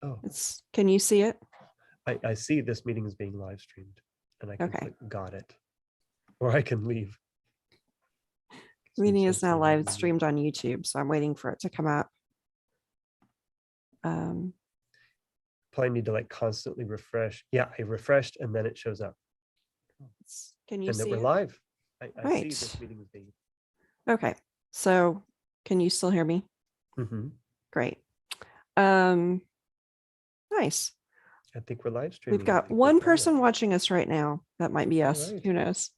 Oh, Can you see it? I see this meeting is being live streamed, and I can Okay. click got it, or I can leave. Meeting is now live streamed on YouTube, so I'm waiting for it to come up. Probably need to like constantly refresh. Yeah, I refreshed and then it shows up. Can you and see that we're it? live. I Right. see this meeting is being. Okay, so can you still hear me? Mm-hmm. Great. Nice. I think we're live streaming. We've got one person watching us right now. That might be us. Right. Who knows?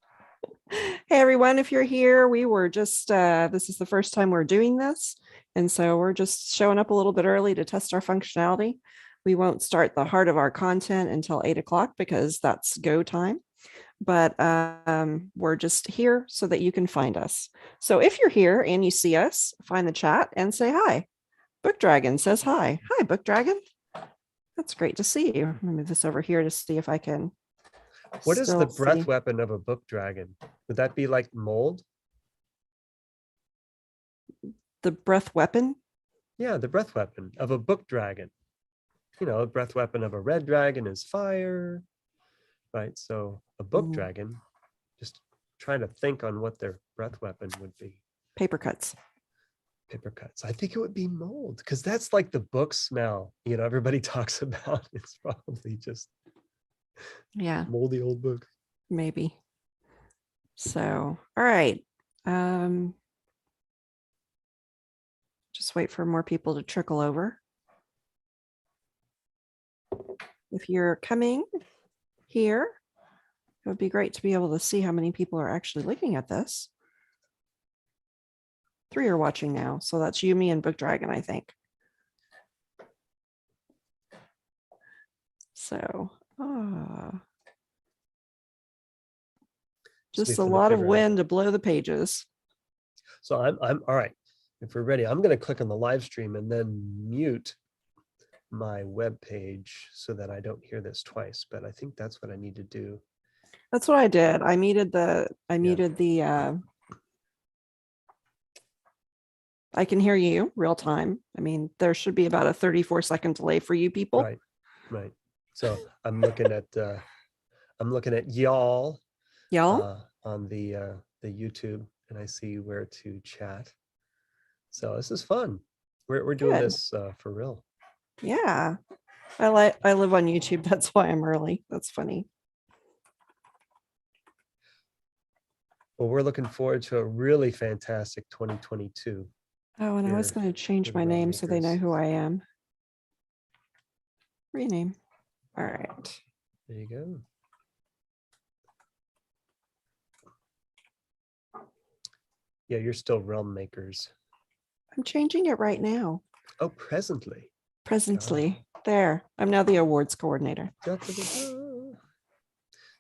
Hey, everyone, if you're here, we were just, this is the first time we're doing this. And so we're just showing up a little bit early to test our functionality. We won't start the heart of our content until 8 o'clock because that's go time. But we're just here so that you can find us. So if you're here and you see us, find the chat and say hi. Book Dragon says hi. Hi, Book Dragon. That's great to see you. Let me move this over here to see if I can. What is the breath weapon of a book dragon? Would that be like mold? The breath weapon? Yeah, the breath weapon of a book dragon. You know, a breath weapon of a red dragon is fire, right? So a book dragon, just trying to think on what their breath weapon would be. Paper cuts. Paper cuts. I think it would be mold because that's like the book smell, you know, everybody talks about. It's probably just moldy old book. Maybe. So, all right. Just wait for more people to trickle over. If you're coming here, it would be great to be able to see how many people are actually looking at this. 3 are watching now. So that's you, me, and Book Dragon, I think. So, just a lot of wind to blow the pages. So I'm all right. If we're ready, I'm going to click on the live stream and then mute my web page so that I don't hear this twice. But I think that's what I need to do. That's what I did. I muted the I can hear you real time. I mean, there should be about a 34-second delay for you people. Right. So I'm looking at y'all on the YouTube, and I see where to chat. So this is fun. We're doing this for real. Yeah. I live on YouTube. That's why I'm early. That's funny. Well, we're looking forward to a really fantastic 2022. Oh, and I was going to change my name so they know who I am. Rename. All right. There you go. Yeah, you're still Realm Makers. I'm changing it right now. Oh, presently. There. I'm now the awards coordinator.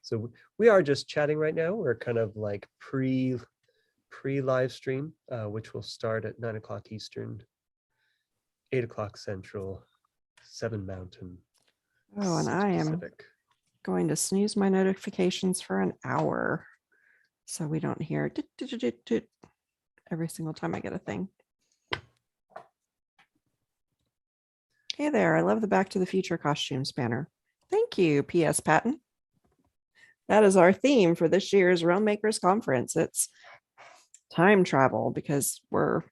So we are just chatting right now. We're kind of like pre-live stream, which will start at 9 o'clock Eastern, 8 o'clock Central, 7 Mountain. Oh, and I am going to snooze my notifications for an hour so we don't hear every single time I get a thing. Hey there, I love the Back to the Future costumes banner. Thank you, P.S. Patton. That is our theme for this year's Realm Makers Conference. It's time travel because we're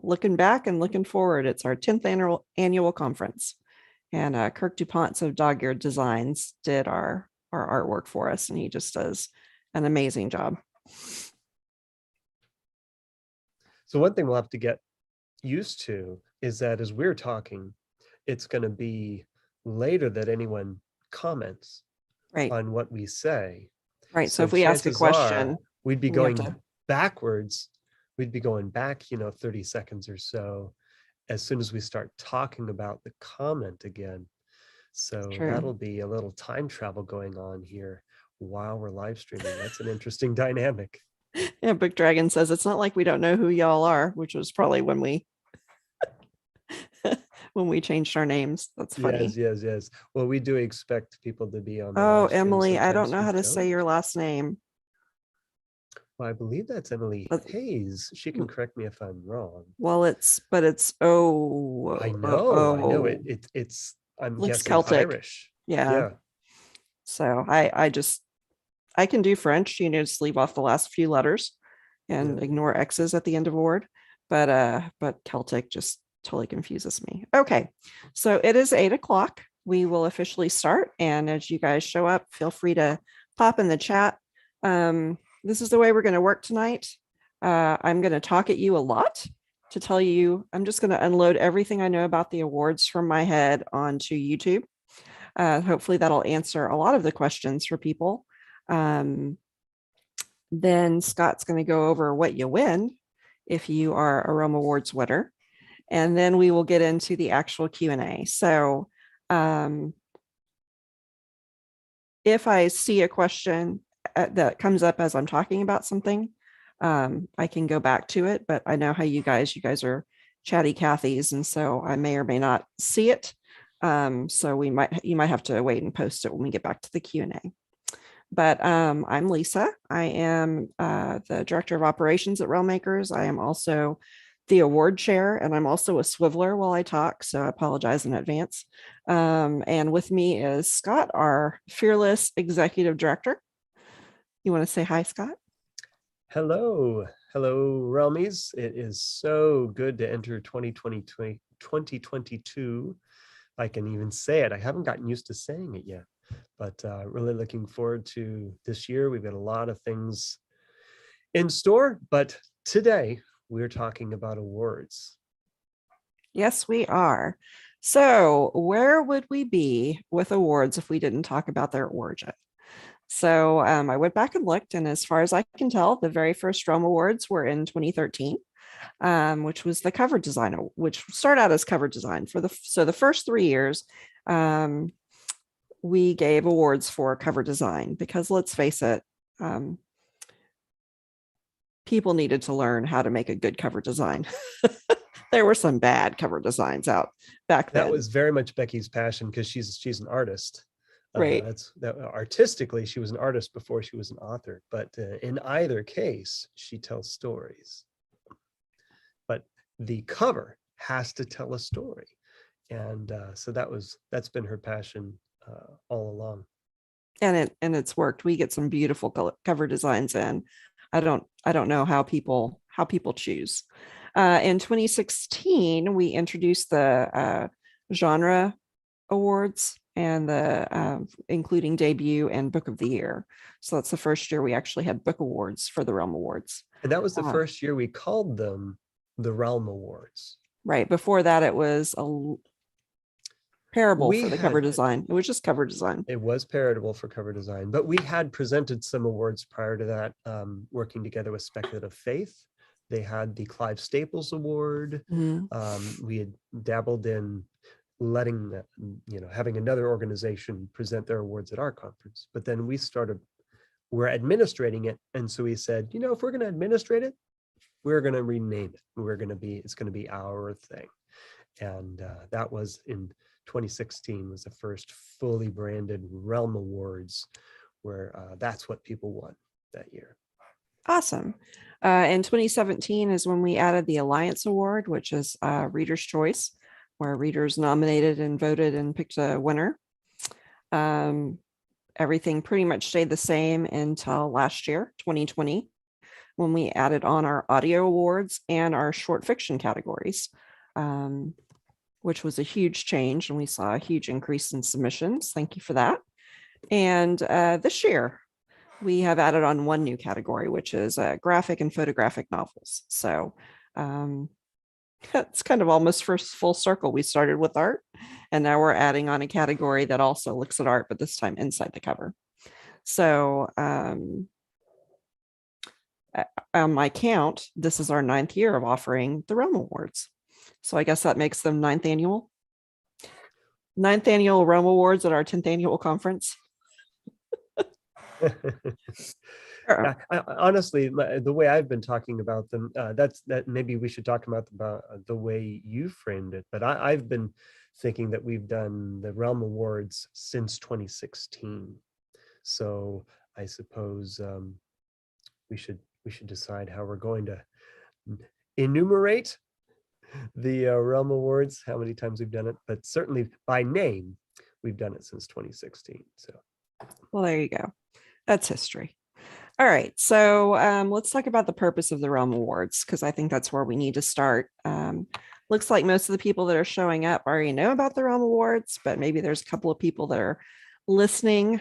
looking back and looking forward. It's our 10th annual conference. And Kirk DuPont of Dog-Eared Designs did our artwork for us, and he just does an amazing job. So one thing we'll have to get used to is that as we're talking, it's going to be later that anyone comments on what we say. Right. So if we ask a question, we'd be going backwards. We'd be going back, 30 seconds or so as soon as we start talking about the comment again. So that'll be a little time travel going on here while we're live streaming. That's an interesting dynamic. Yeah, Book Dragon says it's not like we don't know who y'all are, which was probably when we changed our names. That's funny. Yes. Well, we do expect people to be on. Oh, Emily, I don't know how to say your last name. Well, I believe that's Emily But- Hayes. She can correct me if I'm wrong. Well, it's I know it. It's I'm looks guessing Celtic. Irish. Yeah. Yeah. So I can do French. You know, just leave off the last few letters and Yeah. ignore X's at the end of a word. But Celtic just totally confuses me. Okay, so it is 8 o'clock. We will officially start. And as you guys show up, feel free to pop in the chat. This is the way we're going to work tonight. I'm going to talk at you a lot to tell you, I'm just going to unload everything I know about the awards from my head onto YouTube. Hopefully that'll answer a lot of the questions for people. Then Scott's going to go over what you win if you are a Rome Awards winner. And then we will get into the actual Q&A. So if I see a question that comes up as I'm talking about something, I can go back to it, but I know how you guys are chatty Cathys, and so I may or may not see it. So you might have to wait and post it when we get back to the Q&A. But I'm Lisa. I am the Director of Operations at Realmakers. I am also the award chair, and I'm also a swiveler while I talk, so I apologize in advance. And with me is Scott, our fearless Executive Director. You want to say hi, Scott? Hello, Realmies. It is so good to enter 2022. I can even say it. I haven't gotten used to saying it yet, but really looking forward to this year. We've got a lot of things in store, but today we're talking about awards. Yes, we are. So where would we be with awards if we didn't talk about their origin? So I went back and looked, and as far as I can tell, the very first Rome Awards were in 2013, which was the cover design, which started out as cover design for the first 3 years. We gave awards for cover design because, let's face it, people needed to learn how to make a good cover design. There were some bad cover designs out back then. That was very much Becky's passion because she's an artist. Right. Artistically, she was an artist before she was an author, but in either case, she tells stories. But the cover has to tell a story, and so that's been her passion all along. And it's worked. We get some beautiful cover designs in. I don't know how people choose. In 2016, we introduced the genre awards and the including debut and book of the year. So that's the first year we actually had book awards for the Realm Awards. And that was the first year we called them the Realm Awards. Right. Before that, it was a parable for the cover design. It was just cover design. It was paritable for cover design, but we had presented some awards prior to that, working together with Speculative Faith. They had the Clive Staples Award. Mm-hmm. We had dabbled in letting, having another organization present their awards at our conference, but then we're administrating it. And so we said, if we're going to administrate it, we're going to rename it. It's going to be our thing. And that was in 2016 was the first fully branded Realm Awards, where that's what people won that year. Awesome. In 2017 is when we added the Alliance Award, which is Reader's Choice, where readers nominated and voted and picked a winner. Everything pretty much stayed the same until last year, 2020, when we added on our audio awards and our short fiction categories, which was a huge change. And we saw a huge increase in submissions. Thank you for that. And this year, we have added on one new category, which is graphic and photographic novels. So it's kind of almost full circle. We started with art, and now we're adding on a category that also looks at art, but this time inside the cover. So on my count, this is our 9th year of offering the Realm Awards. So I guess that makes them 9th annual Realm Awards at our 10th annual conference. Honestly, the way I've been talking about them, that maybe we should talk about the way you framed it. But I've been thinking that we've done the Realm Awards since 2016. So I suppose we should we should decide how we're going to enumerate the Realm Awards, how many times we've done it, but certainly by name, we've done it since 2016. So, well, there you go. That's history. All right, so let's talk about the purpose of the Realm Awards, because I think that's where we need to start. Looks like most of the people that are showing up already know about the Realm Awards, but maybe there's a couple of people that are listening.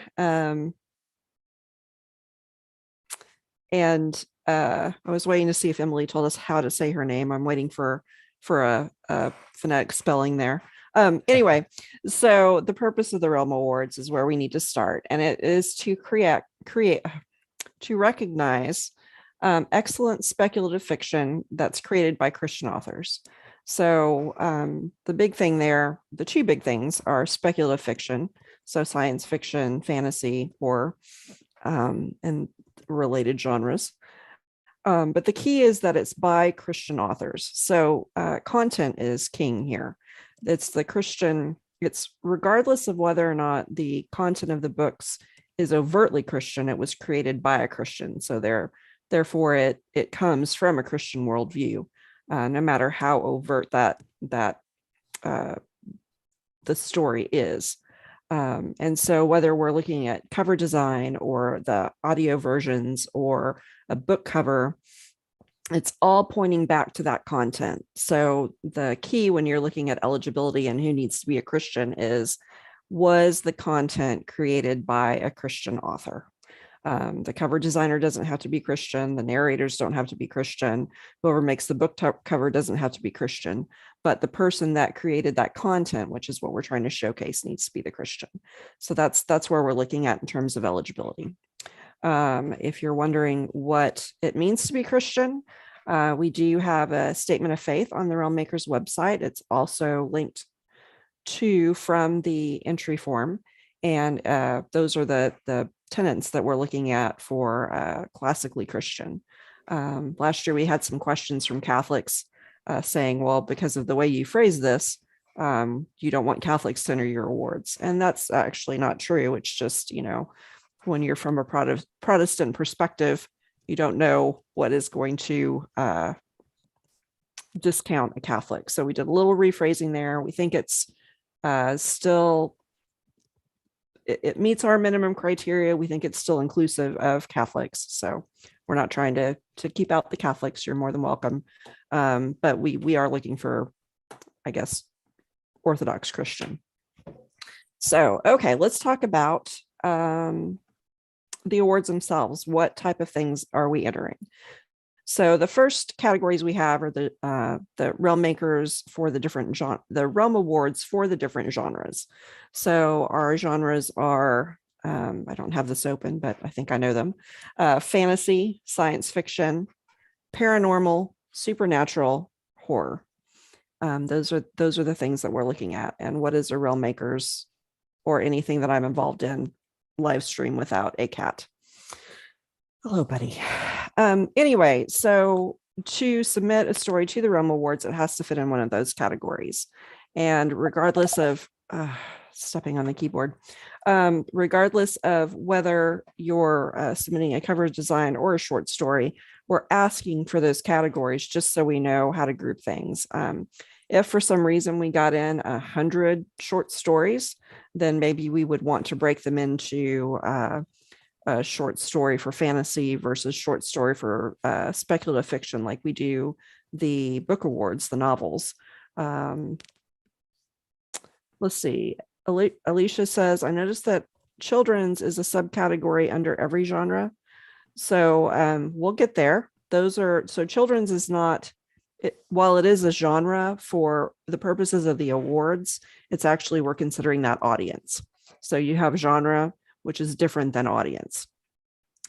And I was waiting to see if Emily told us how to say her name. I'm waiting for a phonetic spelling there. Anyway, so the purpose of the Realm Awards is where we need to start, and it is to to recognize excellent speculative fiction that's created by Christian authors. So the big thing there, the two big things are speculative fiction, so science fiction, fantasy, or and related genres. But the key is that it's by Christian authors. So content is king here. It's the Christian, it's regardless of whether or not the content of the books is overtly Christian, it was created by a Christian. So therefore it comes from a Christian worldview, no matter how overt that the story is. And so whether we're looking at cover design or the audio versions or a book cover, it's all pointing back to that content. So the key when you're looking at eligibility and who needs to be a Christian is, was the content created by a Christian author? The cover designer doesn't have to be Christian. The narrators don't have to be Christian. Whoever makes the book cover doesn't have to be Christian. But the person that created that content, which is what we're trying to showcase, needs to be the Christian. So that's where we're looking at in terms of eligibility. If you're wondering what it means to be Christian, we do have a statement of faith on the Realm Makers website. It's also linked to from the entry form. And those are the tenets that we're looking at for classically Christian. Last year, we had some questions from Catholics saying, well, because of the way you phrase this, you don't want Catholics to enter your awards. And that's actually not true. It's just, when you're from a Protestant perspective, you don't know what is going to discount a Catholic. So we did a little rephrasing there. We think it's still, it meets our minimum criteria. We think it's still inclusive of Catholics. So we're not trying to keep out the Catholics. You're more than welcome. But we are looking for, I guess, Orthodox Christian. So, okay, let's talk about the awards themselves. What type of things are we entering? So the first categories we have are the Realm Makers for the different the Realm Awards for the different genres. So our genres are, I don't have this open, but I think I know them. Fantasy, science fiction, paranormal, supernatural, horror. Those are the things that we're looking at. And what is a Realm Makers or anything that I'm involved in live stream without a cat? Hello, buddy. Anyway, so to submit a story to the Realm Awards, it has to fit in one of those categories. And regardless of stepping on the keyboard, regardless of whether you're submitting a cover design or a short story, we're asking for those categories just so we know how to group things. If for some reason we got in 100 short stories, then maybe we would want to break them into a short story for fantasy versus short story for speculative fiction, like we do the book awards, the novels. Let's see. Alicia says, I noticed that children's is a subcategory under every genre. So we'll get there. So children's is not, while it is a genre for the purposes of the awards, it's actually, we're considering that audience. So you have genre, which is different than audience.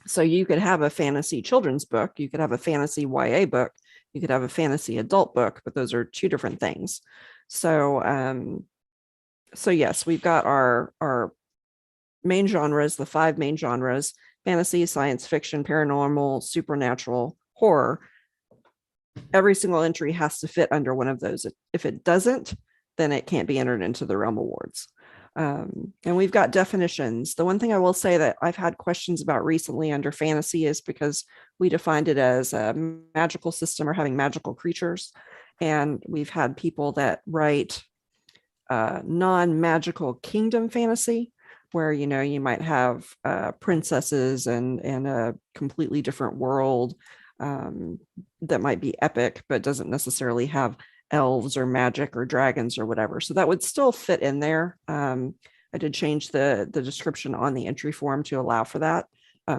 So you could have a fantasy children's book, you could have a fantasy YA book, you could have a fantasy adult book, but those are two different things. So, so yes, we've got our main genres, the 5 main genres: fantasy, science fiction, paranormal, supernatural, horror. Every single entry has to fit under one of those. If it doesn't, then it can't be entered into the Realm Awards. And we've got definitions. The one thing I will say that I've had questions about recently under fantasy is because we defined it as a magical system or having magical creatures. And we've had people that write non-magical kingdom fantasy, where, you know, you might have princesses and a completely different world that might be epic, but doesn't necessarily have elves or magic or dragons or whatever. So that would still fit in there. I did change the description on the entry form to allow for that,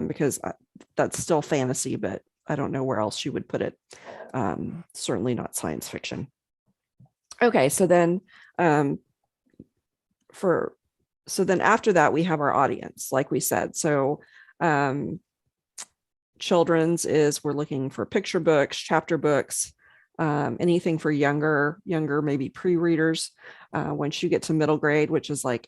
because that's still fantasy, but I don't know where else you would put it. Certainly not science fiction. Okay, so then after that, we have our audience, like we said. So children's is, we're looking for picture books, chapter books, anything for younger, maybe pre-readers. Once you get to middle grade, which is like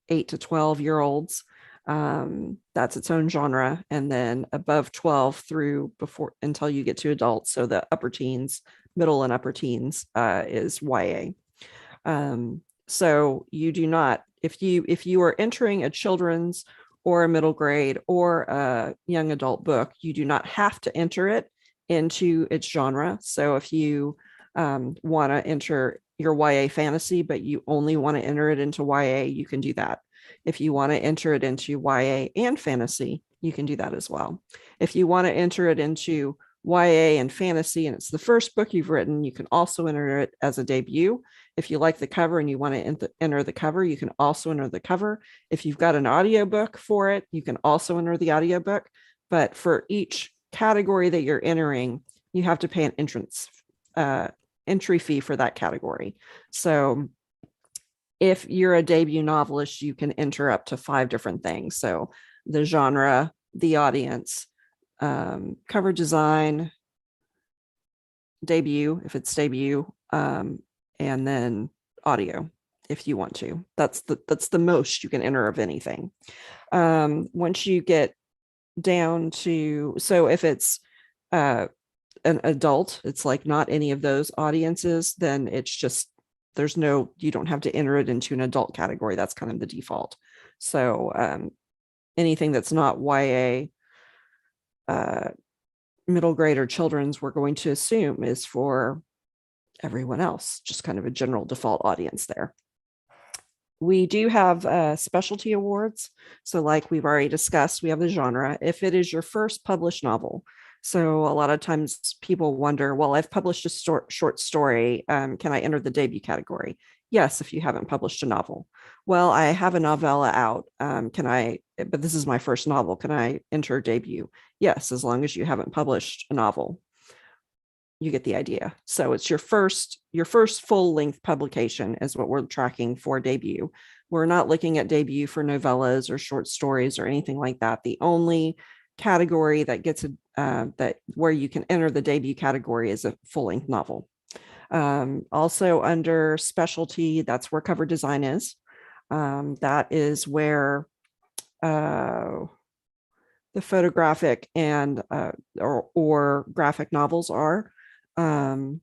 8 to 12-year-olds, that's its own genre. And then above 12 through before until you get to adults. So the upper teens, middle and upper teens is YA. So you do not, if you are entering a children's or a middle grade or a young adult book, you do not have to enter it into its genre. So if you want to enter your YA fantasy, but you only want to enter it into YA, you can do that. If you want to enter it into YA and fantasy, you can do that as well. If you want to enter it into YA and fantasy, and it's the first book you've written, you can also enter it as a debut. If you like the cover and you want to enter the cover, you can also enter the cover. If you've got an audiobook for it, you can also enter the audiobook. But for each category that you're entering, you have to pay an entry fee for that category. So if you're a debut novelist, you can enter up to 5 different things. So the genre, the audience, cover design, debut, if it's debut, and then audio, if you want to. That's the most you can enter of anything. Once you get down to, so if it's an adult, it's like not any of those audiences, then it's just, you don't have to enter it into an adult category. That's kind of the default. So anything that's not YA, middle grade or children's, we're going to assume is for everyone else, just kind of a general default audience there. We do have specialty awards. So like we've already discussed, we have the genre. If it is your first published novel, so a lot of times people wonder, well, I've published a short story. Can I enter the debut category? Yes, if you haven't published a novel. Well, I have a novella out. But this is my first novel. Can I enter debut? Yes, as long as you haven't published a novel. You get the idea. So it's your first full-length publication is what we're tracking for debut. We're not looking at debut for novellas or short stories or anything like that. The only category that gets where you can enter the debut category is a full-length novel. Also under specialty, that's where cover design is. That is where the photographic and or graphic novels are. And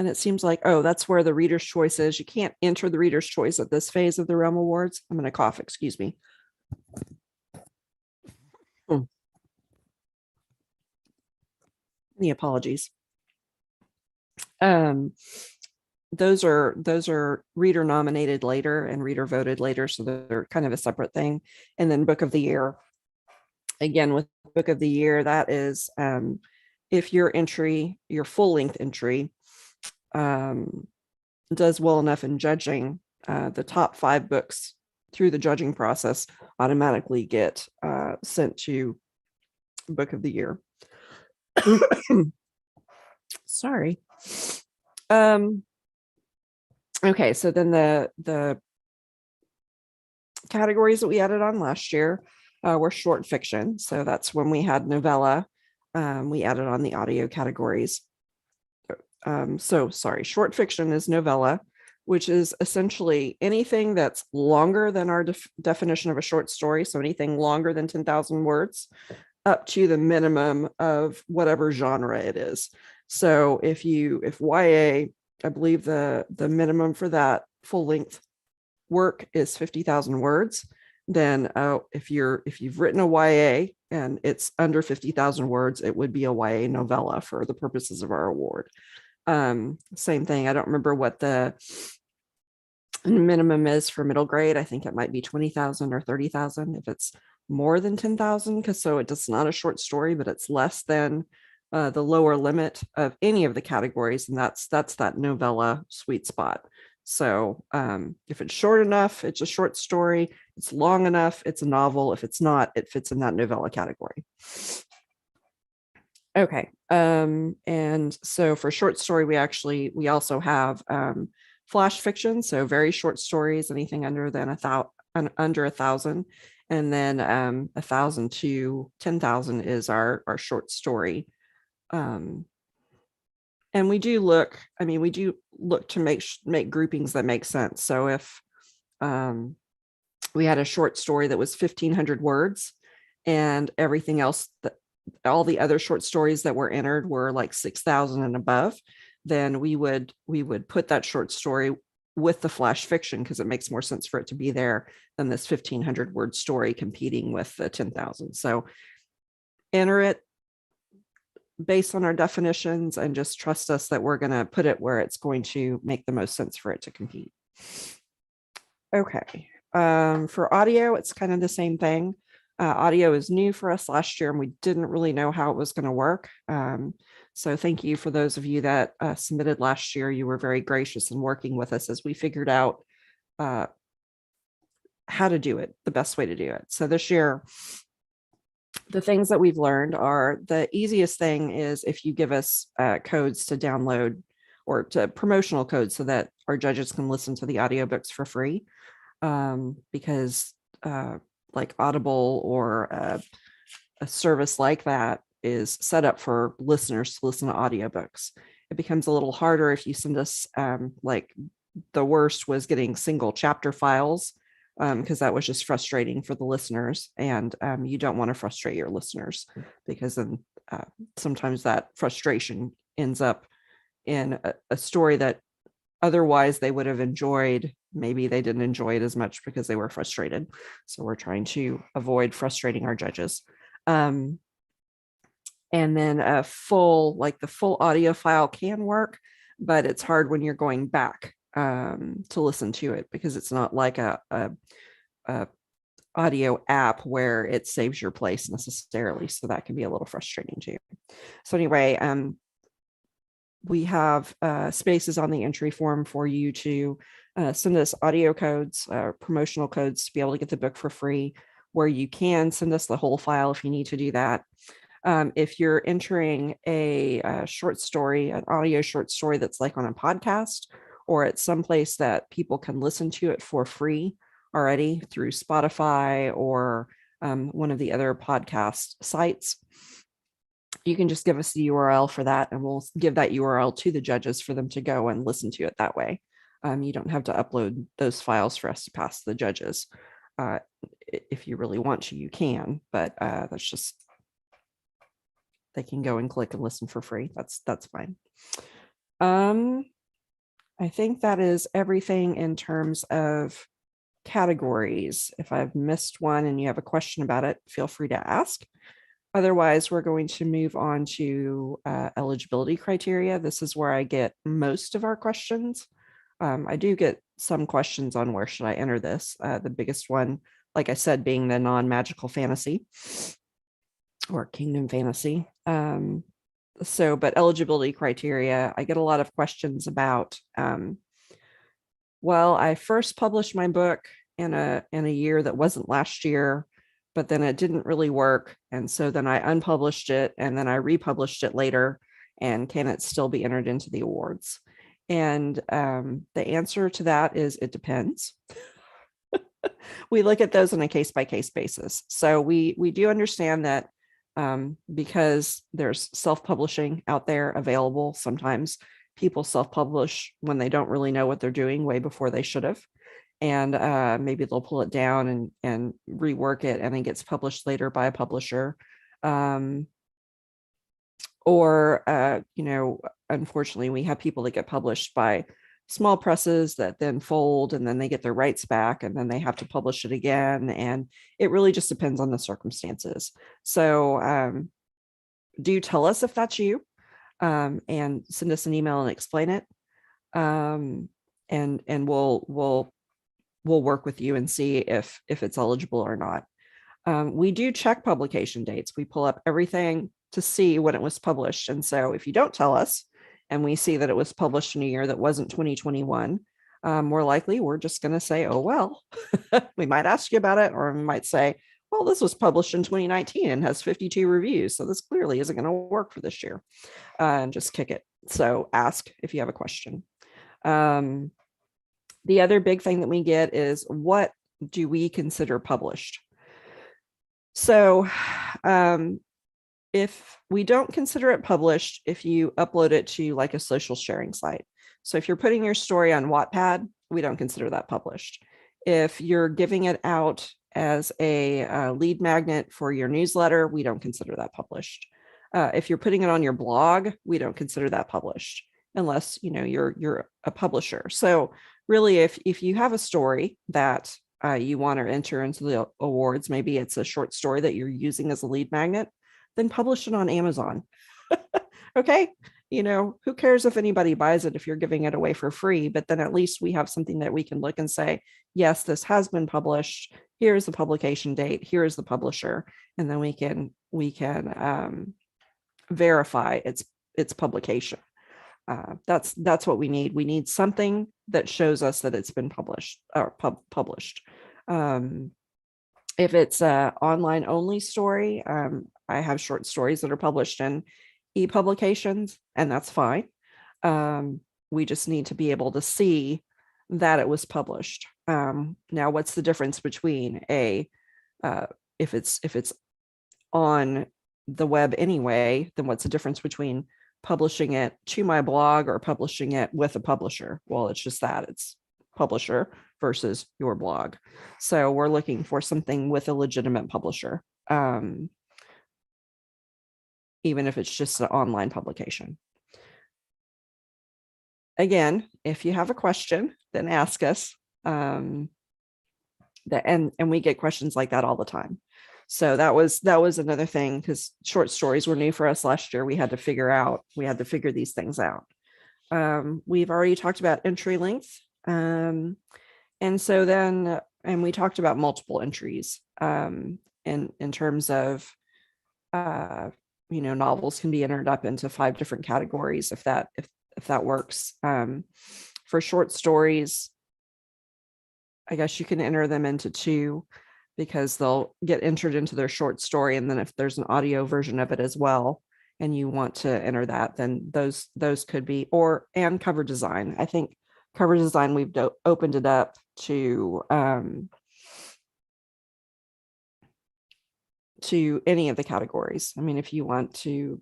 it seems like, that's where the reader's choice is. You can't enter the reader's choice at this phase of the Realm Awards. I'm going to cough, excuse me. Any apologies. Those are reader nominated later and reader voted later. So they're kind of a separate thing. And then book of the year. Again, with book of the year, that is if your full length entry does well enough in judging, the top 5 books through the judging process automatically get sent to book of the year. Sorry. Okay, so then the categories that we added on last year were short fiction. So that's when we had novella. We added on the audio categories. Short fiction is novella, which is essentially anything that's longer than our definition of a short story. So anything longer than 10,000 words up to the minimum of whatever genre it is. So if YA I believe the minimum for that full length work is 50,000 words. Then if you've written a YA and it's under 50,000 words, it would be a YA novella for the purposes of our award. Same thing. I don't remember what the minimum is for middle grade. I think it might be 20,000 or 30,000 if it's more than 10,000, because so it's not a short story, but it's less than the lower limit of any of the categories, and that's that novella sweet spot. So if it's short enough, it's a short story. It's long enough, it's a novel. If it's not, it fits in that novella category. Okay. And so for short story, we also have flash fiction. So very short stories, anything under 1,000. And then 1,000 to 10,000 is our short story. And we do look to make groupings that make sense. So if we had a short story that was 1,500 words and everything else, all the other short stories that were entered were like 6,000 and above, then we would put that short story with the flash fiction, because it makes more sense for it to be there than this 1,500 word story competing with the 10,000. So enter it based on our definitions and just trust us that we're going to put it where it's going to make the most sense for it to compete. Okay. For audio, it's kind of the same thing. Audio is new for us last year, and we didn't really know how it was going to work. So thank you for those of you that submitted last year. You were very gracious in working with us as we figured out how to do it, the best way to do it. So this year, the things that we've learned are the easiest thing is if you give us codes to download, or to promotional codes, so that our judges can listen to the audiobooks for free. Because like Audible or a service like that is set up for listeners to listen to audiobooks. It becomes a little harder if you send us like the worst was getting single chapter files, because that was just frustrating for the listeners, and you don't want to frustrate your listeners, because then sometimes that frustration ends up in a story that otherwise they would have enjoyed. Maybe they didn't enjoy it as much because they were frustrated. So we're trying to avoid frustrating our judges. And then the full audio file can work, but it's hard when you're going back to listen to it, because it's not like a audio app where it saves your place necessarily. So that can be a little frustrating too. So anyway, we have spaces on the entry form for you to send us audio codes, promotional codes to be able to get the book for free, where you can send us the whole file if you need to do that. If you're entering a short story, an audio short story that's like on a podcast, or at some place that people can listen to it for free already through Spotify or one of the other podcast sites, you can just give us the URL for that, and we'll give that URL to the judges for them to go and listen to it that way. You don't have to upload those files for us to pass to the judges. If you really want to, you can, but that's just, they can go and click and listen for free. That's fine. I think that is everything in terms of categories. If I've missed one and you have a question about it, feel free to ask. Otherwise, we're going to move on to eligibility criteria. This is where I get most of our questions. I do get some questions on where should I enter this. The biggest one, like I said, being the non-magical fantasy or kingdom fantasy. But eligibility criteria, I get a lot of questions about, well, I first published my book in a year that wasn't last year, but then it didn't really work. And so then I unpublished it and then I republished it later. And can it still be entered into the awards? And the answer to that is it depends. We look at those on a case-by-case basis. So we do understand that because there's self-publishing out there available, sometimes people self-publish when they don't really know what they're doing way before they should have. And maybe they'll pull it down and rework it, and it gets published later by a publisher. or, unfortunately, we have people that get published by small presses that then fold, and then they get their rights back, and then they have to publish it again. And it really just depends on the circumstances. So do tell us if that's you, and send us an email and explain it. And we'll work with you and see if it's eligible or not. We do check publication dates. We pull up everything to see when it was published. And so if you don't tell us and we see that it was published in a year that wasn't 2021, more likely we're just going to say, oh, well, we might ask you about it, or we might say, well, this was published in 2019 and has 52 reviews. So this clearly isn't going to work for this year, and just kick it. So ask if you have a question. The other big thing that we get is, what do we consider published? So if we don't consider it published, if you upload it to like a social sharing site. So if you're putting your story on Wattpad, we don't consider that published. If you're giving it out as a lead magnet for your newsletter, we don't consider that published. If you're putting it on your blog, we don't consider that published, unless you're a publisher. So really, if you have a story that you want to enter into the awards, maybe it's a short story that you're using as a lead magnet, then publish it on Amazon. Okay. Who cares if anybody buys it if you're giving it away for free? But then at least we have something that we can look and say, yes, this has been published. Here's the publication date. Here's the publisher. And then we can verify its publication. That's what we need. We need something that shows us that it's been published or published. If it's an online only story, I have short stories that are published in e-publications, and that's fine. We just need to be able to see that it was published. Now, what's the difference between if it's on the web anyway, then what's the difference between publishing it to my blog or publishing it with a publisher? Well, it's just that it's publisher versus your blog. So we're looking for something with a legitimate publisher, even if it's just an online publication. Again, if you have a question, then ask us. And we get questions like that all the time. So that was another thing, because short stories were new for us last year. We had to figure these things out. We've already talked about entry length. And we talked about multiple entries, in terms of, novels can be entered up into 5 different categories if that works. For short stories, I guess you can enter them into 2, because they'll get entered into their short story. And then if there's an audio version of it as well, and you want to enter that, then those could be, and cover design. I think cover design, we've opened it up to any of the categories. I mean, if you want to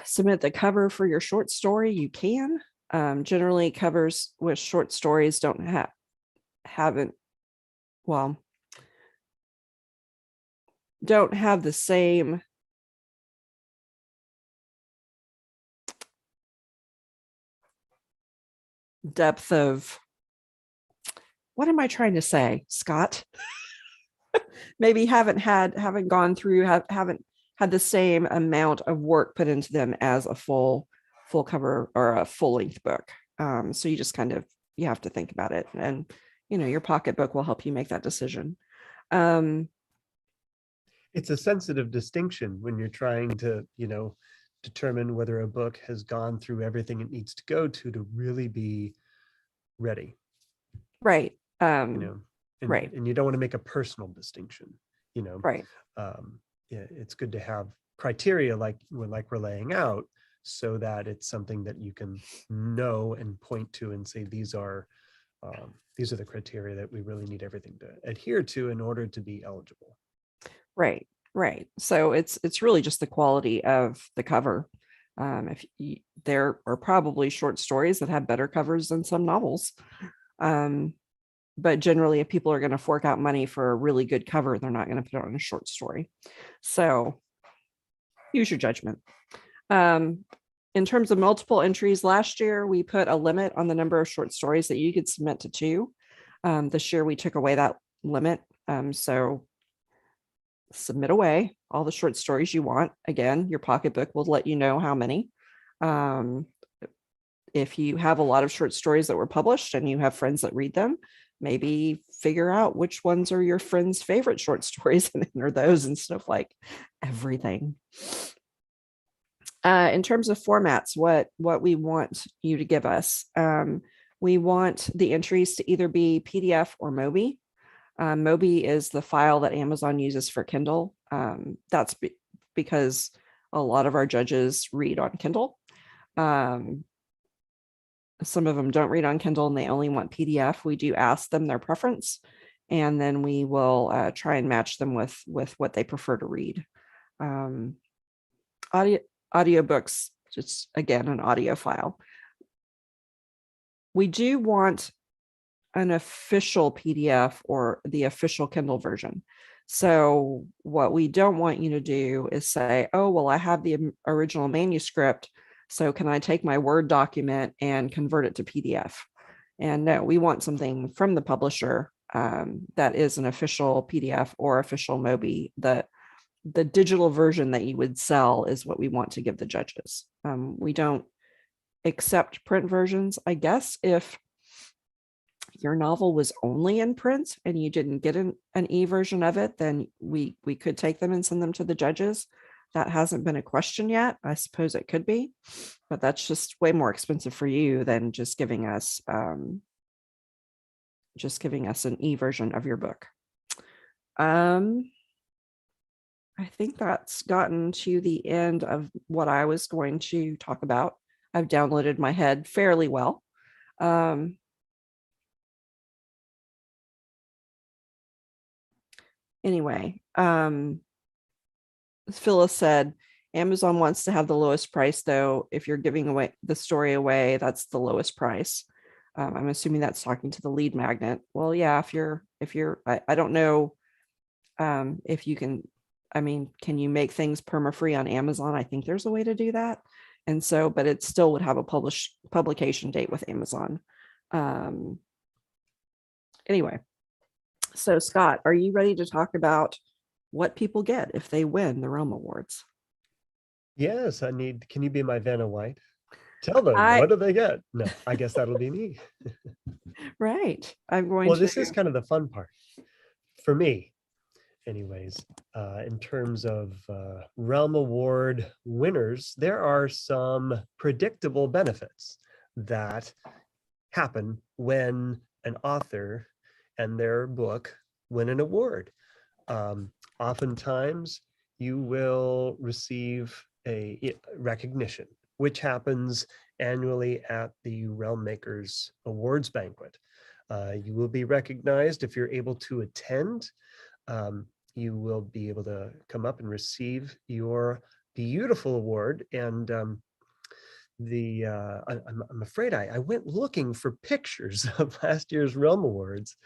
submit the cover for your short story, you can. Generally, covers with short stories don't have the same depth of, what am I trying to say, Scott? Maybe haven't gone through, haven't had the same amount of work put into them as a full cover or a full length book. So you just you have to think about it, and your pocketbook will help you make that decision. It's a sensitive distinction when you're trying to, determine whether a book has gone through everything it needs to go to really be ready. Right. Right. And you don't want to make a personal distinction, Right. It's good to have criteria like we're laying out, so that it's something that you can know and point to and say, these are the criteria that we really need everything to adhere to in order to be eligible. Right. So it's really just the quality of the cover. There are probably short stories that have better covers than some novels. But generally, if people are going to fork out money for a really good cover, they're not going to put it on a short story. So use your judgment. In terms of multiple entries, last year we put a limit on the number of short stories that you could submit to 2. This year we took away that limit. So submit away all the short stories you want. Again, your pocketbook will let you know how many. If you have a lot of short stories that were published and you have friends that read them, maybe figure out which ones are your friends' favorite short stories and enter those instead of like everything. In terms of formats, what we want you to give us, we want the entries to either be PDF or Mobi. Mobi is the file that Amazon uses for Kindle. That's because a lot of our judges read on Kindle. Some of them don't read on Kindle and they only want PDF. We do ask them their preference, and then we will try and match them with what they prefer to read. Audiobooks, just again, an audio file. We do want an official PDF or the official Kindle version. So what we don't want you to do is say, oh, well, I have the original manuscript, so can I take my Word document and convert it to PDF? And no, we want something from the publisher that is an official PDF or official Mobi. The digital version that you would sell is what we want to give the judges. We don't accept print versions. I guess if your novel was only in print and you didn't get an e-version of it, then we could take them and send them to the judges. That hasn't been a question yet. I suppose it could be, but that's just way more expensive for you than just giving us an e-version of your book. I think that's gotten to the end of what I was going to talk about. I've downloaded my head fairly well. Anyway, Phyllis said, Amazon wants to have the lowest price, though. If you're giving away the story away, that's the lowest price. I'm assuming that's talking to the lead magnet. Well, yeah, if you're, I don't know if you can, I mean, can you make things perma-free on Amazon? I think there's a way to do that. And so, but it still would have a publication date with Amazon. Anyway, so Scott, are you ready to talk about what people get if they win the Realm Awards? Yes, can you be my Vanna White? Tell them, what do they get? No, I guess that'll be me. Right. I'm going Well, this is kind of the fun part for me, anyways. In terms of Realm Award winners, there are some predictable benefits that happen when an author and their book win an award. Oftentimes, you will receive a recognition, which happens annually at the Realm Makers Awards Banquet. You will be recognized if you're able to attend. You will be able to come up and receive your beautiful award. And I'm afraid I went looking for pictures of last year's Realm Awards,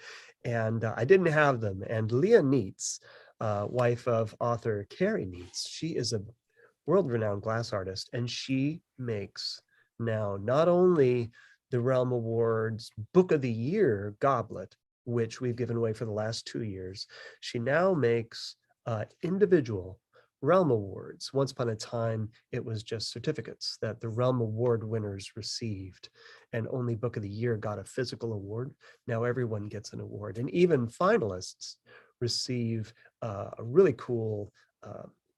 and I didn't have them. And Leah Neitz, wife of author Carrie Neitz, she is a world-renowned glass artist, and she makes now not only the Realm Awards Book of the Year goblet, which we've given away for the last 2 years, she now makes individual Realm Awards. Once upon a time, it was just certificates that the Realm Award winners received, and only Book of the Year got a physical award. Now everyone gets an award, and even finalists receive a really cool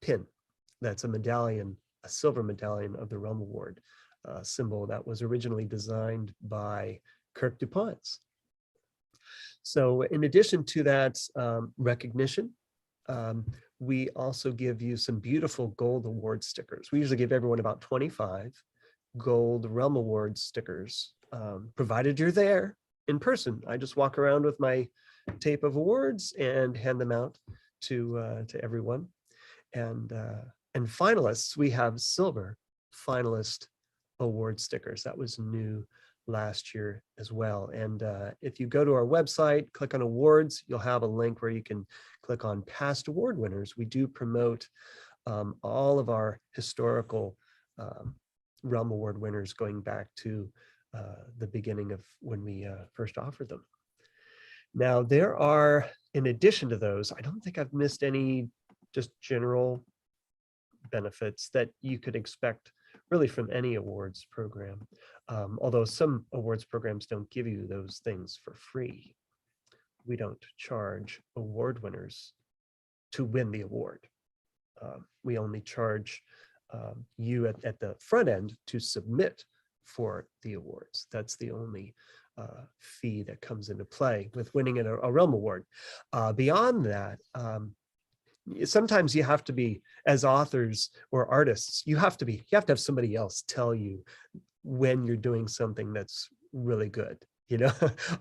pin. That's a medallion, a silver medallion of the Realm Award symbol that was originally designed by Kirk DuPont. So in addition to that recognition, we also give you some beautiful gold award stickers. We usually give everyone about 25 gold Realm Award stickers, provided you're there in person. I just walk around with my tape of awards and hand them out to everyone. And finalists, we have silver finalist award stickers. That was new last year as well. And if you go to our website, click on awards, you'll have a link where you can click on past award winners. We do promote all of our historical Realm Award winners going back to the beginning of when we first offered them. Now, there are, in addition to those, I don't think I've missed any just general benefits that you could expect really from any awards program. Although some awards programs don't give you those things for free. We don't charge award winners to win the award. We only charge you at the front end to submit for the awards. That's the only fee that comes into play with winning a Realm Award. Beyond that, sometimes you have to be, as authors or artists, you have to have somebody else tell you when you're doing something that's really good. You know,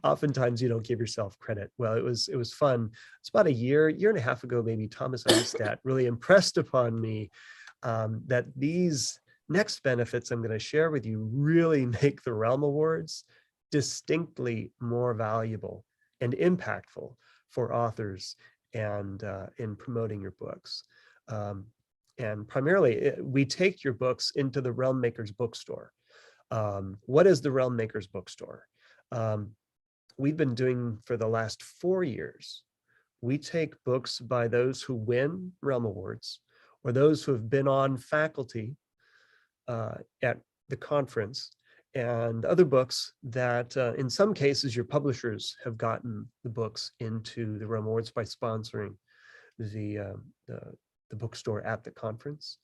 oftentimes you don't give yourself credit. Well, it was fun. It's about a year and a half ago, maybe, Thomas Eistadt really impressed upon me that these next benefits I'm going to share with you really make the Realm Awards distinctly more valuable and impactful for authors and in promoting your books. And primarily, we take your books into the Realm Makers Bookstore. What is the Realm Makers Bookstore? We've been doing for the last 4 years. We take books by those who win Realm Awards or those who have been on faculty at the conference, and other books that in some cases your publishers have gotten the books into the Realm Awards by sponsoring the bookstore at the conference.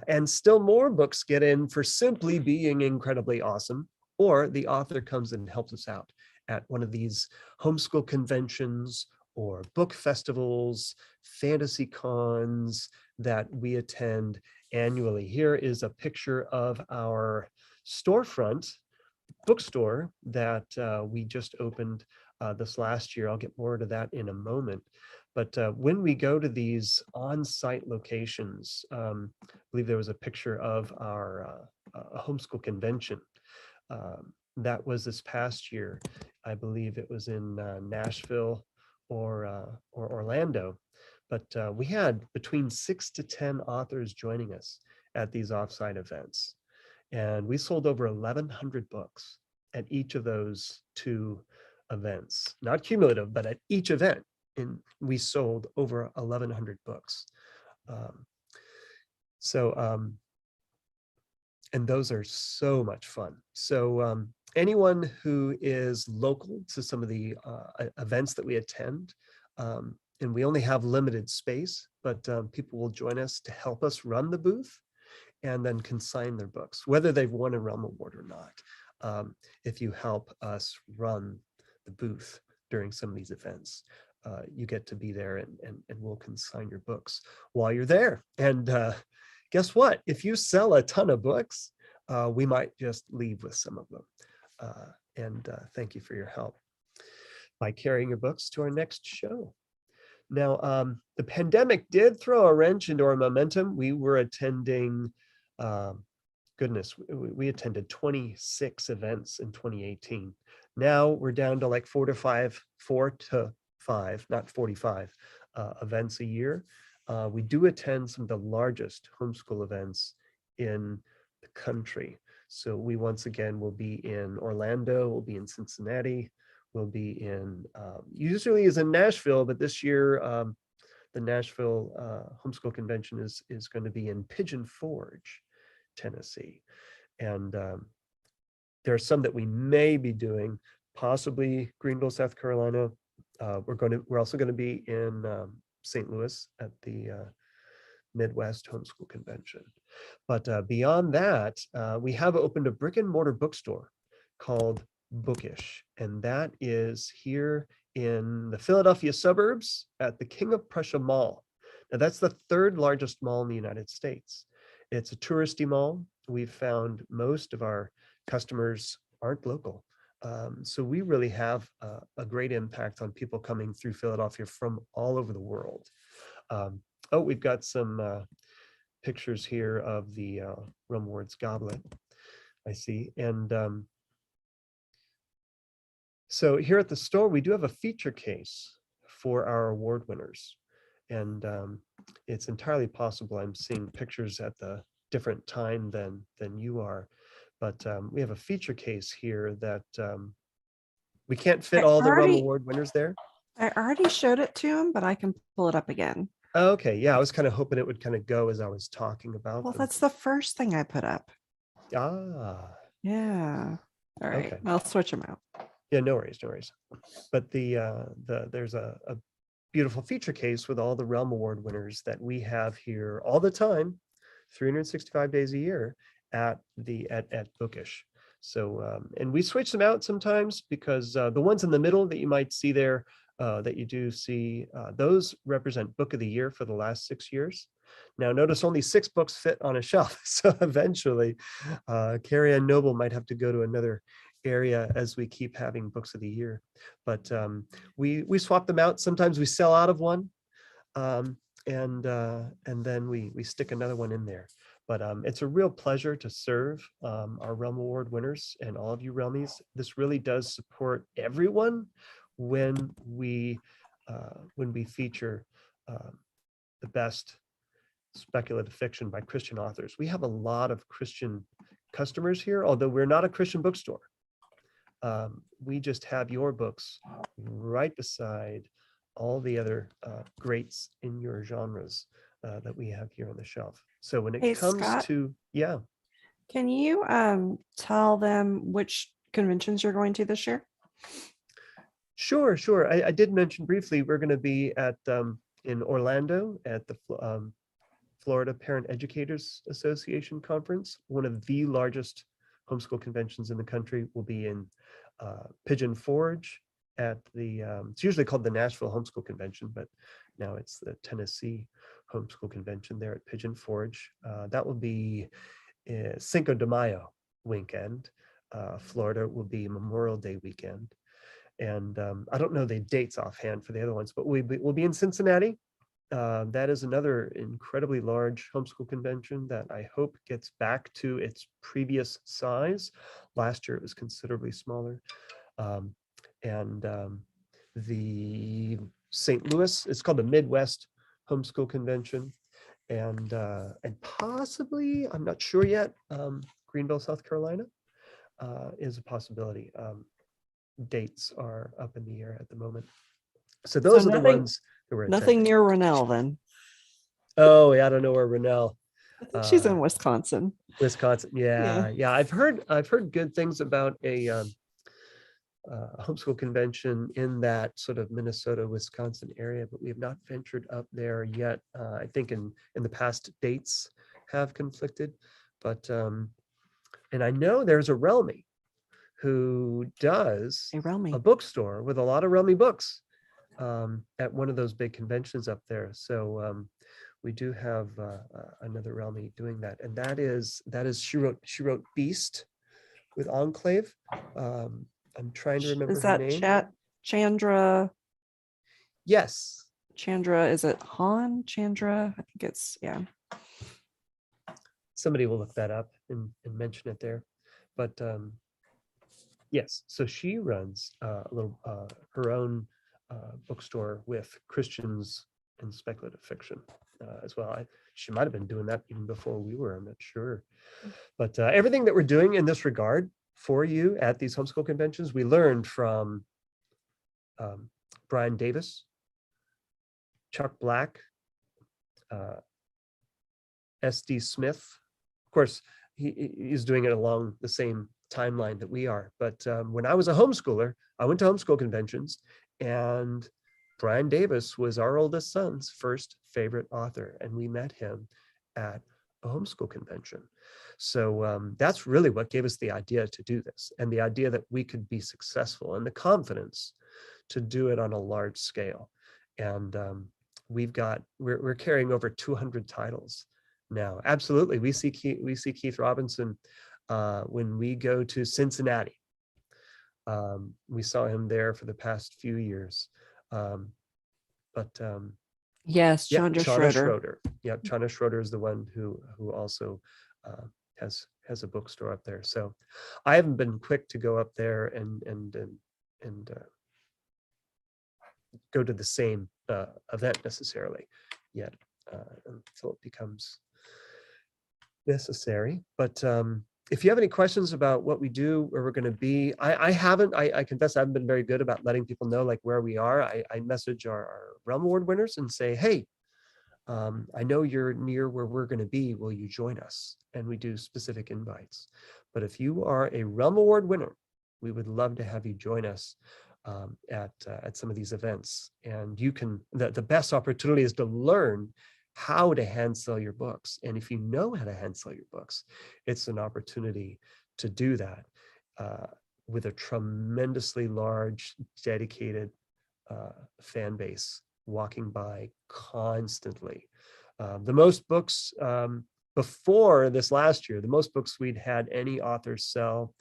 And still more books get in for simply being incredibly awesome, or the author comes and helps us out at one of these homeschool conventions or book festivals, fantasy cons that we attend annually. Here is a picture of our storefront bookstore that we just opened this last year. I'll get more to that in a moment. But when we go to these on-site locations, I believe there was a picture of our homeschool convention. That was this past year. I believe it was in Nashville or Orlando. But we had between 6 to 10 authors joining us at these offsite events. And we sold over 1,100 books at each of those 2 events, not cumulative, but at each event. And we sold over 1,100 books. And those are so much fun. So anyone who is local to some of the events that we attend, and we only have limited space, but people will join us to help us run the booth and then consign their books, whether they've won a Realm Award or not. If you help us run the booth during some of these events, you get to be there and we'll consign your books while you're there. And guess what? If you sell a ton of books, we might just leave with some of them. And thank you for your help by carrying your books to our next show. Now, the pandemic did throw a wrench into our momentum. We were attending, we attended 26 events in 2018. Now we're down to like 4 to 5, not 45 events a year. We do attend some of the largest homeschool events in the country. So we once again will be in Orlando, we'll be in Cincinnati, we'll be in, usually is in Nashville, but this year the Nashville Homeschool Convention is going to be in Pigeon Forge, Tennessee. And there are some that we may be doing, possibly Greenville, South Carolina. We're also going to be in St. Louis at the Midwest Homeschool Convention. But beyond that, we have opened a brick and mortar bookstore called Bookish, and that is here in the Philadelphia suburbs at the King of Prussia Mall. Now that's the 3rd largest mall in the United States. It's a touristy mall. We've found most of our customers aren't local. So we really have a great impact on people coming through Philadelphia from all over the world. Oh, we've got some pictures here of the Realm Awards goblet, I see. And so here at the store, we do have a feature case for our award winners. And it's entirely possible I'm seeing pictures at the different time than you are. But we have a feature case here that we can't fit all the Realm Award winners there. I already showed it to him, but I can pull it up again. Okay, yeah, I was kind of hoping it would kind of go as I was talking about Well, them. that's the first thing I put up. Ah, yeah. All right, okay. I'll switch them out. Yeah, no worries, no worries. But there's a beautiful feature case with all the Realm Award winners that we have here all the time, 365 days a year at Bookish. So and we switch them out sometimes because the ones in the middle that you might see there, that you do see, those represent Book of the Year for the last 6 years. Now notice only 6 books fit on a shelf, so eventually Carrie Ann Noble might have to go to another area as we keep having Books of the Year. But we swap them out. Sometimes we sell out of one, and then we stick another one in there. But it's a real pleasure to serve our Realm Award winners and all of you Realmies. This really does support everyone when we feature the best speculative fiction by Christian authors. We have a lot of Christian customers here, although we're not a Christian bookstore. We just have your books right beside all the other greats in your genres that we have here on the shelf. So when it comes Scott, to, yeah. Can you tell them which conventions you're going to this year? Sure. I did mention briefly, we're going to be at in Orlando at the Florida Parent Educators Association Conference. One of the largest homeschool conventions in the country. Will be in Pigeon Forge at the, it's usually called the Nashville Homeschool Convention, but now it's the Tennessee Homeschool Convention there at Pigeon Forge. That will be Cinco de Mayo weekend. Florida will be Memorial Day weekend. And I don't know the dates offhand for the other ones, but we'll be in Cincinnati. That is another incredibly large homeschool convention that I hope gets back to its previous size. Last year it was considerably smaller. The St. Louis, it's called the Midwest Homeschool Convention. And possibly, I'm not sure yet, Greenville, South Carolina is a possibility. Dates are up in the air at the moment. So those are the ones that we're nothing attending. near Rennell then. Oh, yeah, I don't know where Rennell. I think she's in Wisconsin. Wisconsin, yeah. I've heard good things about a homeschool convention in that sort of Minnesota, Wisconsin area, but we have not ventured up there yet. I think in the past dates have conflicted, but and I know there's a Realmy who does a bookstore with a lot of Realmy books at one of those big conventions up there. So we do have another Realmy doing that, and that is she wrote Beast with Enclave. I'm trying to remember her name. Chandra? Yes. Chandra, is it Han? Chandra? I think it's, yeah. Somebody will look that up and mention it there. But yes, so she runs a little her own bookstore with Christians and speculative fiction as well. She might have been doing that even before we were, I'm not sure. But everything that we're doing in this regard for you at these homeschool conventions, we learned from Brian Davis, Chuck Black, S.D. Smith. Of course, he's doing it along the same timeline that we are. But when I was a homeschooler, I went to homeschool conventions, and Brian Davis was our oldest son's first favorite author, and we met him at a homeschool convention. So that's really what gave us the idea to do this, and the idea that we could be successful and the confidence to do it on a large scale. And we're carrying over 200 titles now. Absolutely, we see Keith Robinson when we go to Cincinnati. We saw him there for the past few years. Yes, Chandra Schroeder. Yeah, Chandra Schroeder is the one who also has a bookstore up there. So I haven't been quick to go up there and go to the same event necessarily yet until it becomes necessary. But if you have any questions about what we do, where we're going to be, I confess I haven't been very good about letting people know like where we are. I message our Realm Award winners and say, hey, I know you're near where we're going to be. Will you join us? And we do specific invites. But if you are a Realm Award winner, we would love to have you join us at some of these events. And you can, the best opportunity is to learn how to hand sell your books. And if you know how to hand sell your books, it's an opportunity to do that with a tremendously large, dedicated fan base walking by constantly. The most books before this last year, the most books we'd had any author sell.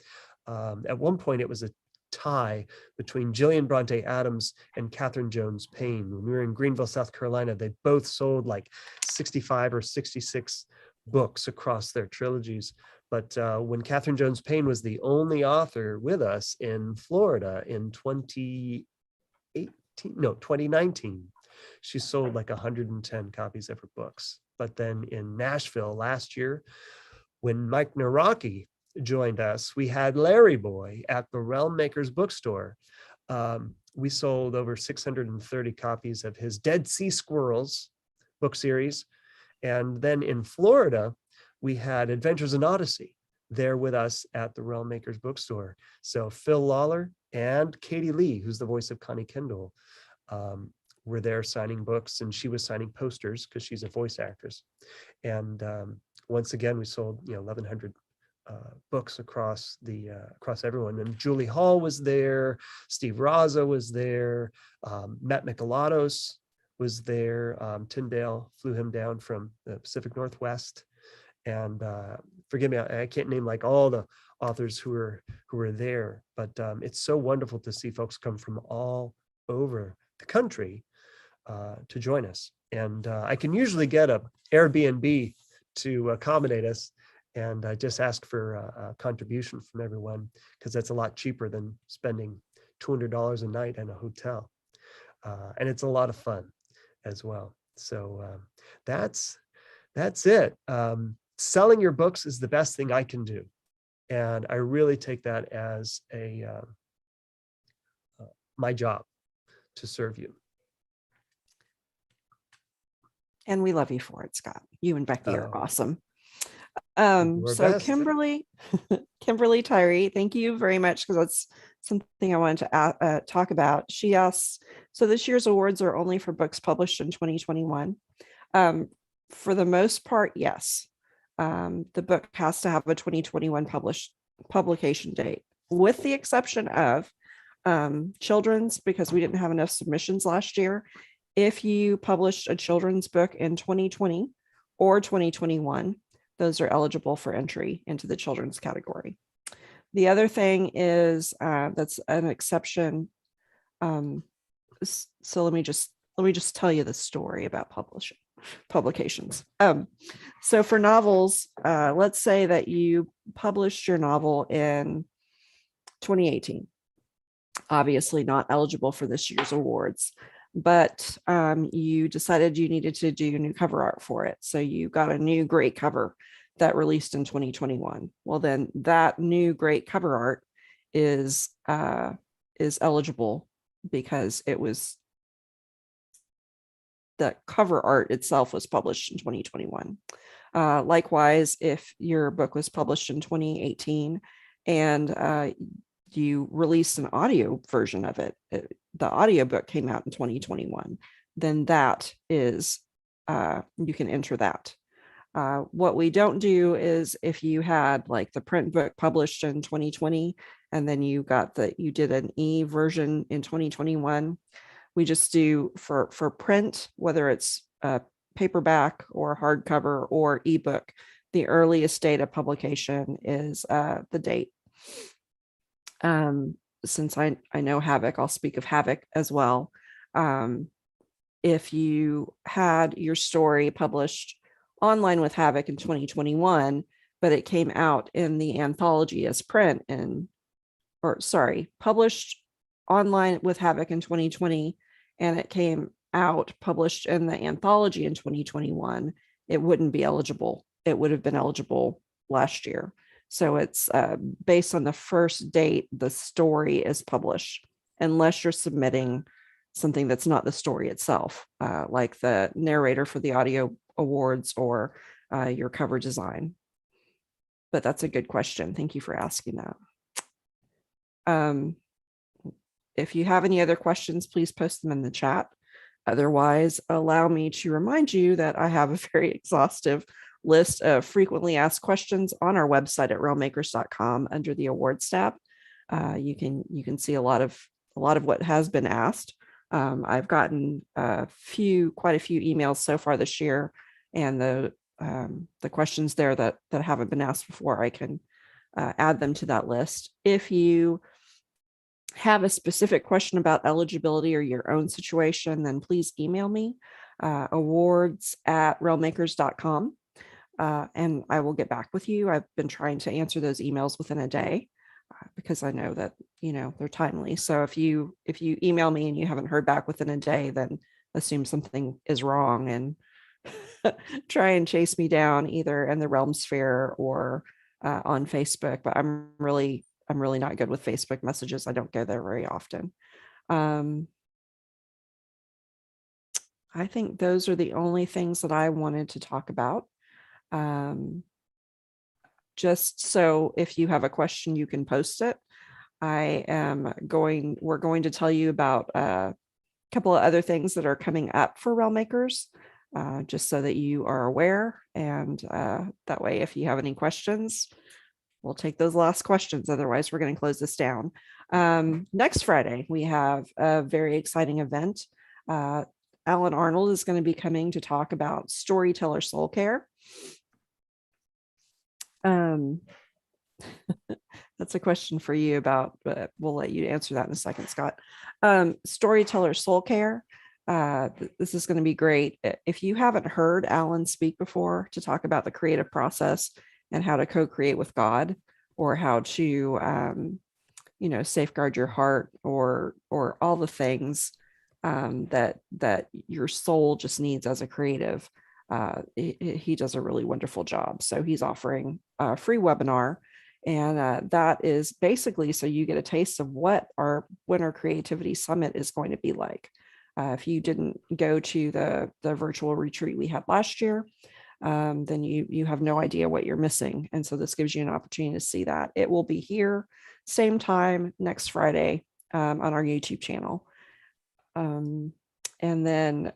At one point, it was a tie between Gillian Bronte Adams and Catherine Jones Payne. When we were in Greenville, South Carolina, they both sold like 65 or 66 books across their trilogies. But when Catherine Jones Payne was the only author with us in Florida in 2019, she sold like 110 copies of her books. But then in Nashville last year, when Mike Naraki joined us, we had Larry Boy at the Realm Makers Bookstore. We sold over 630 copies of his Dead Sea Squirrels book series. And then in Florida, we had Adventures in Odyssey there with us at the Realm Makers Bookstore. So Phil Lawler and Katie Lee, who's the voice of Connie Kendall, were there signing books, and she was signing posters because she's a voice actress. And once again, we sold 1,100 books across everyone. And Julie Hall was there, Steve Raza was there, Matt Michelatos was there. Tyndale flew him down from the Pacific Northwest. And forgive me, I can't name like all the authors who were there, but it's so wonderful to see folks come from all over the country to join us. And I can usually get a Airbnb to accommodate us, and I just ask for a contribution from everyone, because that's a lot cheaper than spending $200 a night in a hotel. And it's a lot of fun as well. So that's it. Selling your books is the best thing I can do. And I really take that as my job to serve you. And we love you for it, Scott. You and Becky are awesome. So best. Kimberly Tyree, thank you very much, because that's something I wanted to talk about. She asks, so this year's awards are only for books published in 2021. For the most part, yes. The book has to have a 2021 publication date, with the exception of children's, because we didn't have enough submissions last year. If you published a children's book in 2020 or 2021, those are eligible for entry into the children's category. The other thing is that's an exception. So let me just tell you the story about publications. So for novels, let's say that you published your novel in 2018. Obviously not eligible for this year's awards, but you decided you needed to do new cover art for it. So you got a new great cover that released in 2021. Well, then that new great cover art is eligible, because it was, the cover art itself was published in 2021. Likewise, if your book was published in 2018 and you released an audio version of it, the audiobook came out in 2021, then that is, you can enter that. What we don't do is, if you had like the print book published in 2020 and then you did an e-version in 2021, we just do for print, whether it's paperback or hardcover or ebook, the earliest date of publication is the date. Since I know Havoc, I'll speak of Havoc as well. If you had your story published online with Havoc in 2021, but it came out in the anthology as print published online with Havoc in 2020 and it came out published in the anthology in 2021, it wouldn't be eligible. It would have been eligible last year. So it's based on the first date the story is published, unless you're submitting something that's not the story itself, like the narrator for the audio awards or your cover design. But that's a good question. Thank you for asking that. If you have any other questions, please post them in the chat. Otherwise, allow me to remind you that I have a very exhaustive list of frequently asked questions on our website at realmmakers.com under the awards tab. You can see a lot of what has been asked. I've gotten quite a few emails so far this year, and the questions there that haven't been asked before, I can add them to that list. If you have a specific question about eligibility or your own situation, then please email me, awards@realmakers.com, and I will get back with you. I've been trying to answer those emails within a day because I know that, they're timely. So if you email me and you haven't heard back within a day, then assume something is wrong and try and chase me down either in the Realm Sphere or on Facebook. But I'm really not good with Facebook messages. I don't go there very often. I think those are the only things that I wanted to talk about. Just so if you have a question, you can post it. We're going to tell you about a couple of other things that are coming up for Realm Makers, just so that you are aware. And that way, if you have any questions, we'll take those last questions. Otherwise, we're going to close this down. Next Friday, we have a very exciting event. Alan Arnold is going to be coming to talk about storyteller soul care. That's a question for you about, but we'll let you answer that in a second, Scott. Storyteller soul care. This is going to be great. If you haven't heard Alan speak before to talk about the creative process and how to co-create with God, or how to, safeguard your heart, or all the things that your soul just needs as a creative, he does a really wonderful job. So he's offering a free webinar, and that is basically so you get a taste of what our Winter Creativity Summit is going to be like. If you didn't go to the virtual retreat we had last year, then you have no idea what you're missing. And so this gives you an opportunity to see that. It will be here, same time next Friday, on our YouTube channel. And then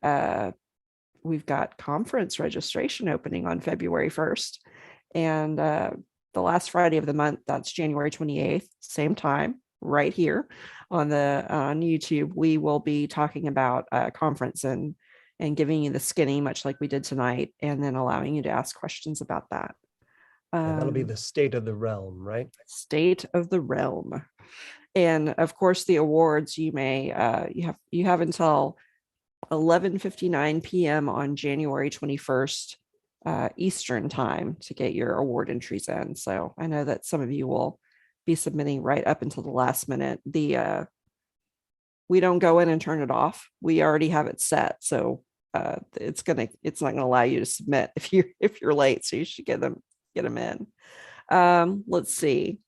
we've got conference registration opening on February 1st. And the last Friday of the month, that's January 28th, same time, right here on YouTube, we will be talking about a conference and giving you the skinny, much like we did tonight, and then allowing you to ask questions about that. That'll be the State of the Realm, right? State of the Realm. And of course, the awards, you have until 11:59 p.m. on January 21st Eastern time to get your award entries in. So I know that some of you will be submitting right up until the last minute. We don't go in and turn it off. We already have it set. So it's not gonna allow you to submit if you're late. So you should get them in. Let's see.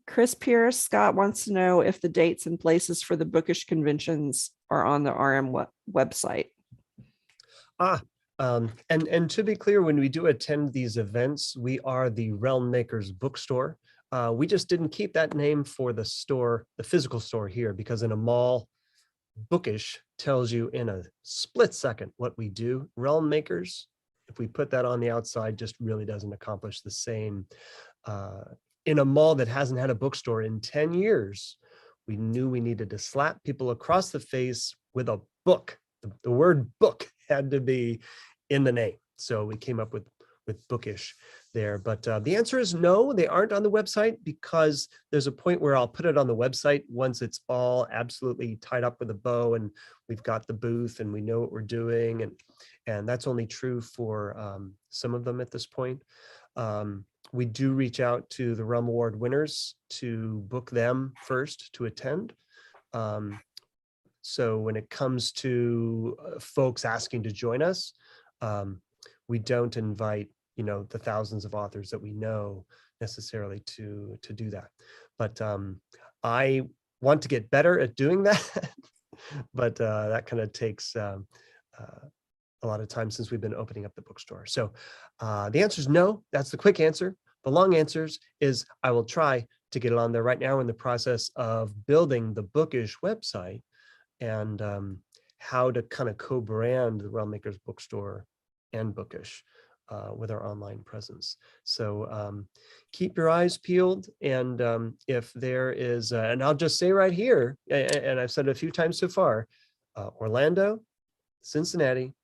Chris Pierce, Scott wants to know if the dates and places for the Bookish conventions are on the RM website. And to be clear, when we do attend these events, we are the Realm Makers Bookstore. We just didn't keep that name for the store, the physical store here, because in a mall, Bookish tells you in a split second what we do. Realm Makers, if we put that on the outside, just really doesn't accomplish the same. In a mall that hasn't had a bookstore in 10 years, we knew we needed to slap people across the face with a book. The word book had to be in the name. So we came up with Bookish there. But the answer is no, they aren't on the website, because there's a point where I'll put it on the website once it's all absolutely tied up with a bow and we've got the booth and we know what we're doing. And that's only true for some of them at this point. We do reach out to the Realm Award winners to book them first to attend. So when it comes to folks asking to join us, we don't invite, the thousands of authors that we know necessarily to do that. But I want to get better at doing that. But that kind of takes a lot of time since we've been opening up the bookstore. So the answer is no. That's the quick answer. The long answers is I will try to get it on there. Right now, we're in the process of building the Bookish website and how to kind of co-brand the Realm Makers Bookstore and Bookish with our online presence. So keep your eyes peeled. And if there is, and I'll just say right here, and I've said it a few times so far, Orlando, Cincinnati,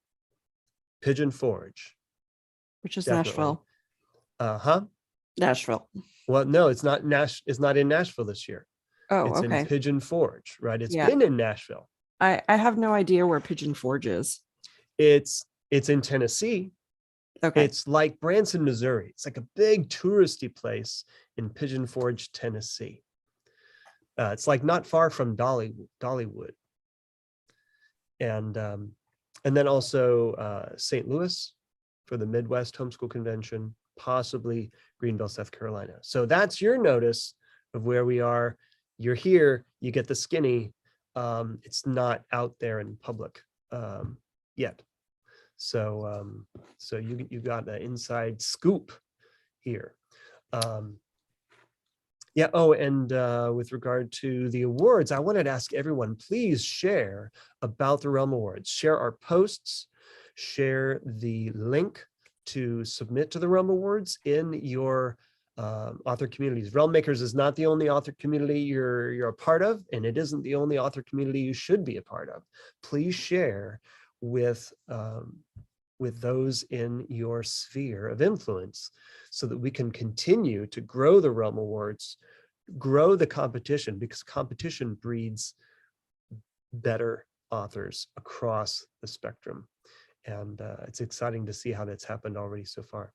Pigeon Forge. Which is Definitely. Nashville. Nashville. Well, no, it's not it's not in Nashville this year. Oh, it's okay. in Pigeon Forge, right? It's been in Nashville. I have no idea where Pigeon Forge is. It's in Tennessee. Okay. It's like Branson, Missouri. It's like a big touristy place in Pigeon Forge, Tennessee. It's like not far from Dollywood. And then also St. Louis for the Midwest Homeschool Convention, possibly Greenville, South Carolina. So that's your notice of where we are. You're here, you get the skinny. It's not out there in public yet. So you got an inside scoop here. Yeah. Oh, and with regard to the awards, I wanted to ask everyone, please share about the Realm Awards. Share our posts, share the link to submit to the Realm Awards in your author communities. Realm Makers is not the only author community you're a part of, and it isn't the only author community you should be a part of. Please share with those in your sphere of influence so that we can continue to grow the Realm Awards, grow the competition, because competition breeds better authors across the spectrum. And it's exciting to see how that's happened already so far.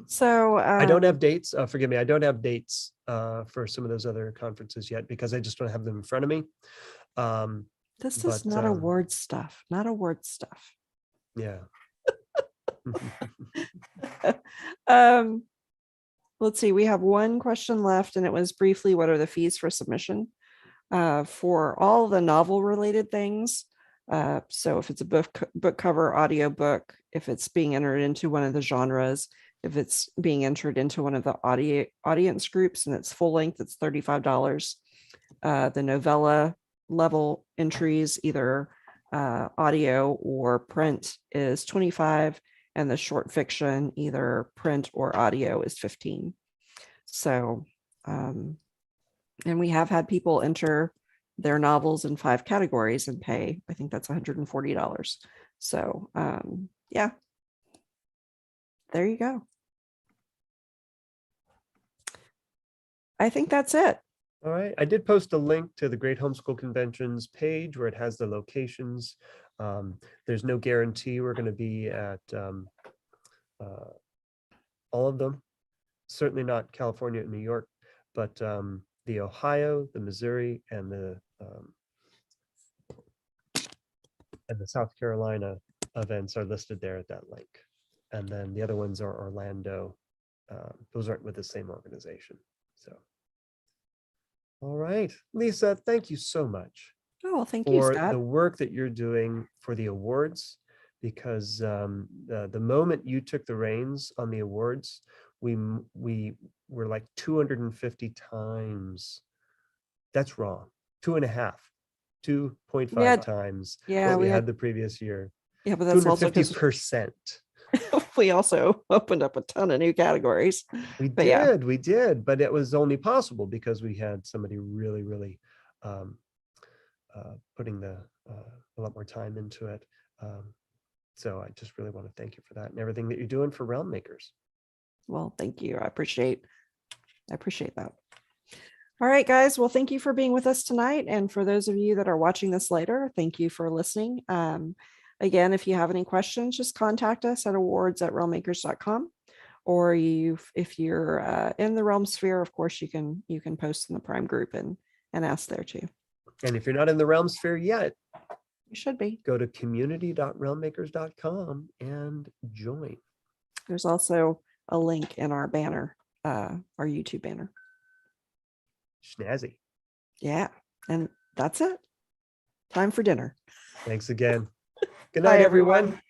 So I don't have dates. Forgive me. I don't have dates for some of those other conferences yet because I just don't have them in front of me. This is not award stuff. Not award stuff. Yeah. Let's see. We have one question left, and it was briefly, what are the fees for submission? For all the novel related things. So if it's a book cover, audio book, if it's being entered into one of the genres, if it's being entered into one of the audience groups and it's full length, it's $35. The novella level entries, either audio or print, is $25, and the short fiction, either print or audio, is $15. So, and we have had people enter their novels in 5 categories and pay, I think that's $140. So, yeah, there you go. I think that's it. All right. I did post a link to the Great Homeschool Conventions page where it has the locations. There's no guarantee we're going to be at all of them. Certainly not California and New York, but the Ohio, the Missouri, and the South Carolina events are listed there at that link. And then the other ones are Orlando. Those aren't with the same organization. So, all right, Lisa, thank you so much. Oh, thank you, Scott, for the work that you're doing for the awards, because the moment you took the reins on the awards, we were like 250 times. That's wrong. 2.5 times what we had the previous year. Yeah, but that's also 250%. We also opened up a ton of new categories. We did, but it was only possible because we had somebody really putting a lot more time into it. So I just really want to thank you for that and everything that you're doing for Realm Makers. Well, thank you. I appreciate that. All right, guys. Well, thank you for being with us tonight. And for those of you that are watching this later, thank you for listening. Again, if you have any questions, just contact us at awards@realmmakers.com. Or if you're in the Realm sphere, of course, you can post in the Prime group and ask there too. And if you're not in the Realm Sphere yet, you should be. Go to community.realmmakers.com and join. There's also a link in our banner, our YouTube banner. Snazzy. Yeah. And that's it. Time for dinner. Thanks again. Good night, everyone.